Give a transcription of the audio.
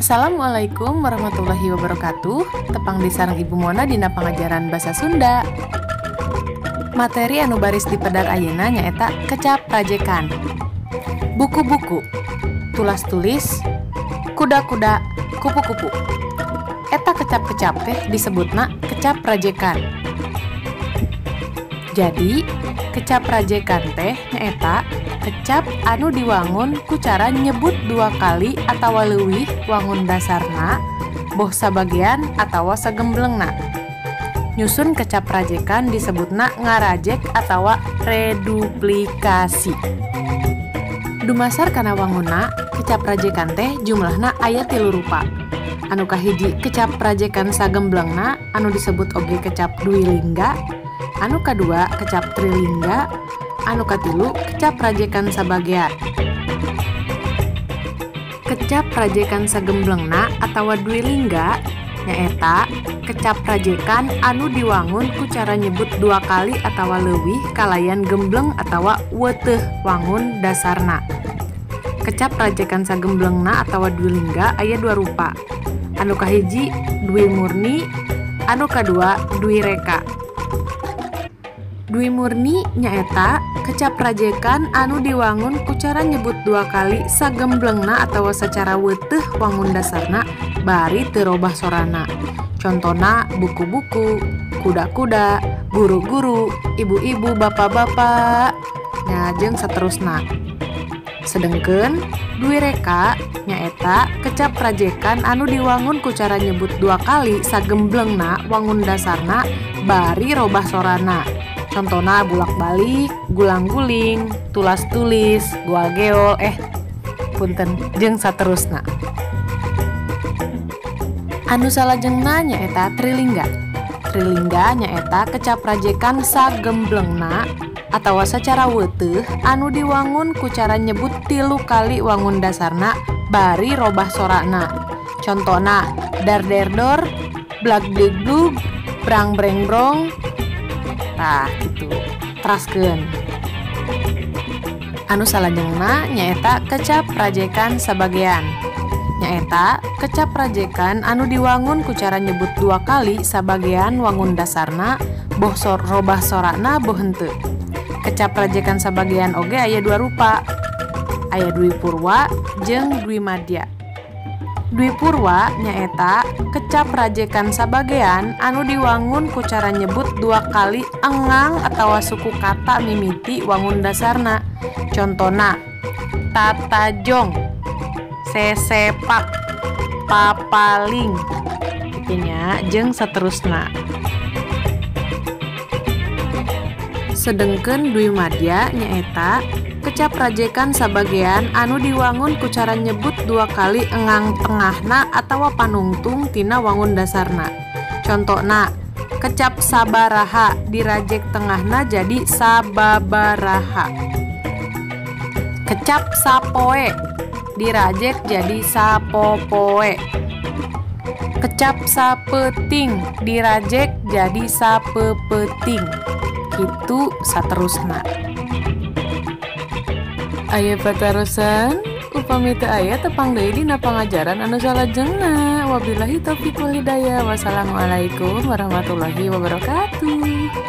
Assalamualaikum warahmatullahi wabarakatuh. Tepang disareng Ibu Mona dina pangajaran basa Sunda. Materi anu baris di pedar ayeuna nyaeta kecap rajekan. Buku-buku, tulas-tulis, kuda-kuda, kupu-kupu. Eta kecap-kecap teh disebutna kecap rajekan. Jadi, kecap rajekan teh nyaeta kecap anu diwangun ku cara nyebut dua kali atawa leuwih wangun dasarna, boh sabagian atawa sagemblengna. Nyusun kecap rajekan disebutna ngarajek atawa reduplikasi. Dumasar kana wangunna, kecap rajekan teh jumlahna aya 3 rupa. Anu kahiji kecap rajekan sagemblengna anu disebut oge kecap dwilingga, anu kadua kecap trilingga, anu katilu kecap rajekan sabagean. Kecap rajekan sagemblengna atawa dwilingga nyaeta kecap rajekan anu diwangun ku cara nyebut dua kali atawa leuwih kalayan gembleng atawa weuteuh wangun dasarna. Kecap rajekan sagemblengna atawa dwilingga aya 2 rupa. Anu kahiji dwi murni, anu kadua dwi reka. Dwi murni nyaeta kecap rajekan anu diwangun ku cara nyebut dua kali sagemblengna atawa secara weuteuh wangun dasarna bari teu robah sorana. Contona buku-buku, kuda-kuda, guru-guru, ibu-ibu, bapak-bapak, nya jeung saterusna. Sedengkeun dwi reka nyaeta kecap rajekan anu diwangun ku cara nyebut dua kali sagemblengna wangun dasarna bari robah sorana. Contona bulak-balik, gulang-guling, tulas-tulis, goal-geol, punten, jeung saterusna. Anu salajengna nyaeta trilingga. Trilingga nyaeta kecap rajekan sagemblengna atawa secara weuteuh anu diwangun ku cara nyebut 3 kali wangun dasarna bari robah sorana. Contona dar-der-dor, blag-blig-blug, brang-breng-brong. Tah gitu, teraskeun. Anu salajengna nyaeta kecap rajekan sabagean. Nyaeta kecap rajekan anu diwangun ku cara nyebut 2 kali sabagean wangun dasarna boh robah sorana boh henteu. Kecap rajekan sabagean oge aya 2 rupa. Aya dwi purwa jeung dwi madya. Dwi purwa nyaeta kecap rajekan sabagean anu diwangun ku cara nyebut 2 kali engang atawa suku kata mimiti wangun dasarna. Contona tatajong, sesepak, papaling, kitunya jeung saterusna. Sedengkeun dwi madya nyaeta kecap rajekan sabagean anu diwangun ku cara nyebut 2 kali engang tengahna atawa panungtung tina wangun dasarna. Contona kecap sabaraha dirajek tengahna jadi sababaraha. Kecap sapoe dirajek jadi sapopoe. Kecap sapeting dirajek jadi sapepeting. Kitu saterusna. Aya patarosan upami teu aya tepang deui dina pangajaran anu salajengna. Wabillahi taufiq wal hidayah. Wassalamualaikum warahmatullahi wabarakatuh.